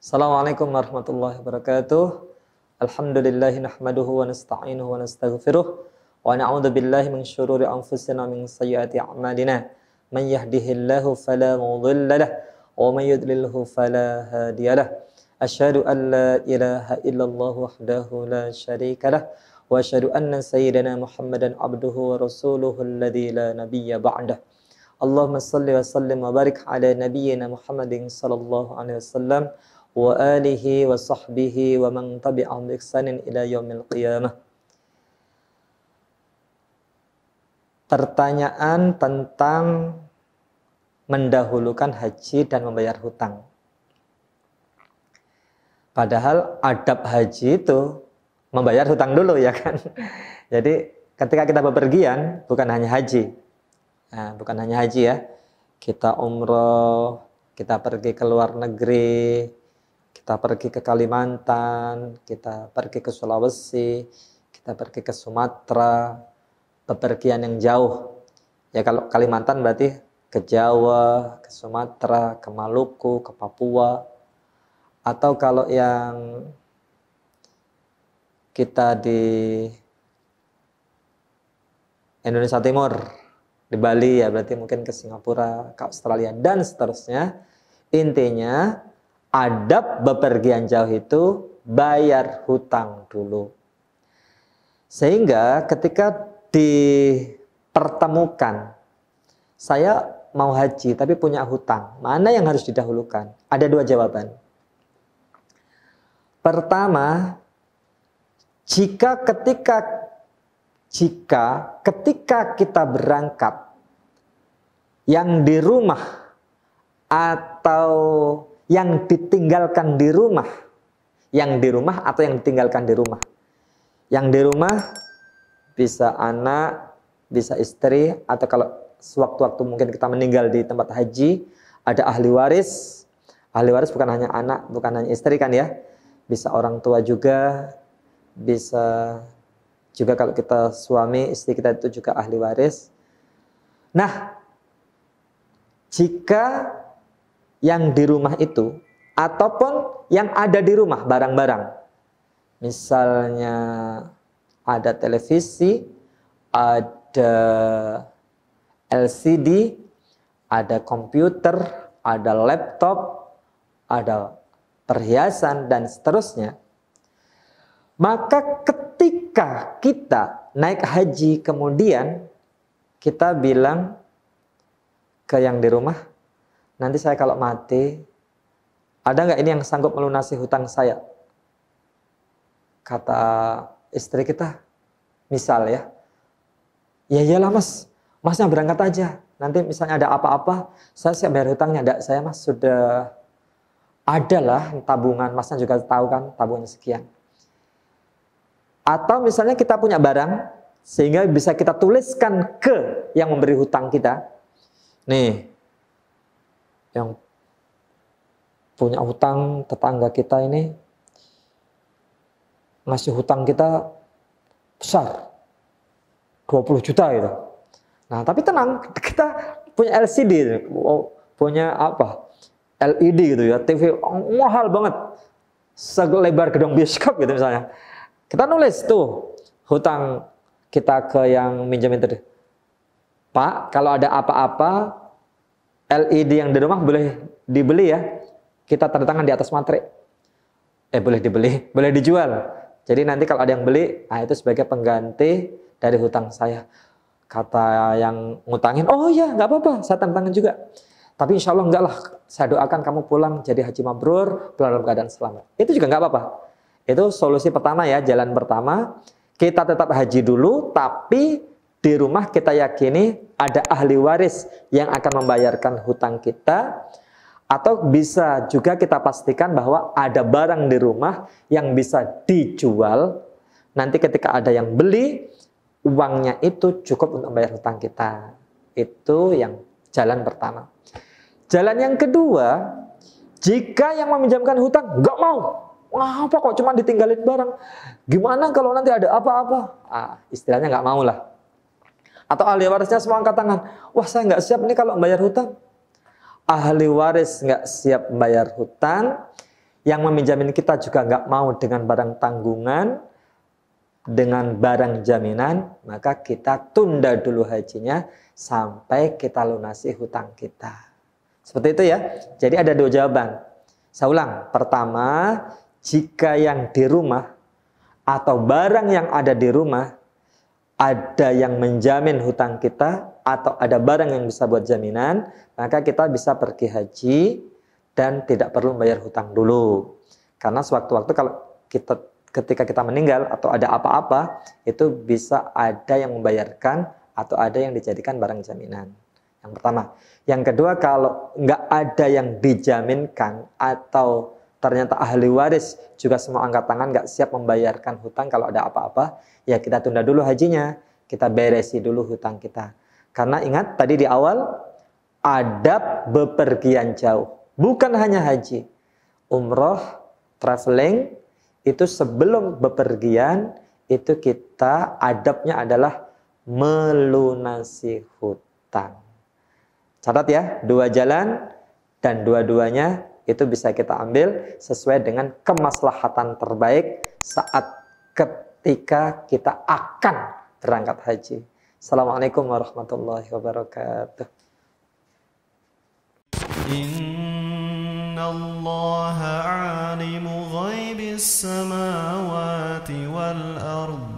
Assalamualaikum warahmatullahi wabarakatuh. Alhamdulillahi nahmaduhu wa nasta'inuhu wa nastaghfiruh wa na'udzu billahi min syururi anfusina min sayyiati a'malina. Man yahdihillahu fala mudilla lahu wa man yudlilhu fala hadiyalah. Asyhadu an la ilaha illallah wahdahu la syarika lah wa asyhadu anna sayyidana Muhammadan abduhu wa rasuluhu alladzi la nabiyya ba'dah. Allahumma salli wa sallim wa barik ala nabiyyina Muhammadin sallallahu alaihi wasallam wa alihi wa sahbihi wa man tabi'ahum bi ihsanin ila yaumil qiyamah. Pertanyaan tentang mendahulukan haji dan membayar hutang. Padahal adab haji itu membayar hutang dulu, ya kan? Jadi ketika kita bepergian bukan hanya haji. Nah, bukan hanya haji ya. Kita umroh, kita pergi ke luar negeri, kita pergi ke Kalimantan, kita pergi ke Sulawesi, kita pergi ke Sumatera, bepergian yang jauh. Ya kalau Kalimantan berarti ke Jawa, ke Sumatera, ke Maluku, ke Papua. Atau kalau yang kita di Indonesia Timur, di Bali ya berarti mungkin ke Singapura, ke Australia, dan seterusnya. Intinya adab bepergian jauh itu bayar hutang dulu. Sehingga ketika dipertemukan, saya mau haji tapi punya hutang, mana yang harus didahulukan? Ada dua jawaban. Pertama, jika ketika kita berangkat, yang di rumah atau yang ditinggalkan di rumah, atau yang ditinggalkan di rumah. Yang di rumah bisa anak, bisa istri, atau kalau sewaktu-waktu mungkin kita meninggal di tempat haji, ada ahli waris. Ahli waris bukan hanya anak, bukan hanya istri kan ya. Bisa orang tua juga, bisa juga kalau kita suami, istri kita itu juga ahli waris. Nah, jika yang di rumah itu, ataupun yang ada di rumah, barang-barang. Misalnya ada televisi, ada LCD, ada komputer, ada laptop, ada perhiasan, dan seterusnya. Maka ketika kita naik haji, kemudian kita bilang ke yang di rumah, nanti saya kalau mati, ada nggak ini yang sanggup melunasi hutang saya? Kata istri kita, misal ya, ya iyalah mas, masnya berangkat aja. Nanti misalnya ada apa-apa, saya siap bayar hutangnya. Enggak, saya mas sudah ada lah tabungan, masnya juga tahu kan tabungannya sekian. Atau misalnya kita punya barang, sehingga bisa kita tuliskan ke yang memberi hutang kita. Nih, yang punya hutang tetangga kita ini ngasih hutang kita besar 20 juta gitu. Nah tapi tenang, kita punya LCD, punya apa, LED gitu ya, TV mahal banget, selebar gedung bioskop gitu misalnya. Kita nulis tuh hutang kita ke yang minjemin tadi, Pak, kalau ada apa-apa LED yang di rumah boleh dibeli ya. Kita tanda tangan di atas materai. Boleh dibeli, boleh dijual. Jadi nanti kalau ada yang beli, nah itu sebagai pengganti dari hutang saya. Kata yang ngutangin, oh iya nggak apa-apa, saya tanda tangan juga. Tapi insya Allah enggak lah, saya doakan kamu pulang jadi haji mabrur, pulang dalam keadaan selamat. Itu juga nggak apa-apa. Itu solusi pertama ya, jalan pertama. Kita tetap haji dulu, tapi di rumah kita yakini ada ahli waris yang akan membayarkan hutang kita. Atau bisa juga kita pastikan bahwa ada barang di rumah yang bisa dijual. Nanti ketika ada yang beli, uangnya itu cukup untuk membayar hutang kita. Itu yang jalan pertama. Jalan yang kedua, jika yang meminjamkan hutang nggak mau, wah apa kok cuma ditinggalin barang, gimana kalau nanti ada apa-apa? Istilahnya nggak mau lah. Atau ahli warisnya semua angkat tangan, wah saya nggak siap nih kalau membayar hutang. Ahli waris nggak siap membayar hutang, yang meminjamin kita juga nggak mau dengan barang tanggungan, dengan barang jaminan, maka kita tunda dulu hajinya sampai kita lunasi hutang kita. Seperti itu ya. Jadi ada dua jawaban. Saya ulang. Pertama, jika yang di rumah atau barang yang ada di rumah ada yang menjamin hutang kita atau ada barang yang bisa buat jaminan, maka kita bisa pergi haji dan tidak perlu membayar hutang dulu. Karena sewaktu-waktu kalau ketika kita meninggal atau ada apa-apa, itu bisa ada yang membayarkan atau ada yang dijadikan barang jaminan. Yang pertama. Yang kedua, kalau nggak ada yang dijaminkan atau ternyata ahli waris juga semua angkat tangan nggak siap membayarkan hutang kalau ada apa-apa, ya kita tunda dulu hajinya, kita beresi dulu hutang kita. Karena ingat tadi di awal, adab bepergian jauh. Bukan hanya haji, umroh, traveling, itu sebelum bepergian, itu kita adabnya adalah melunasi hutang. Catat ya, dua jalan dan dua-duanya itu bisa kita ambil sesuai dengan kemaslahatan terbaik saat ketika kita akan berangkat haji. Assalamualaikum warahmatullahi wabarakatuh. Innallaha alimu ghaibis samawati wal ardh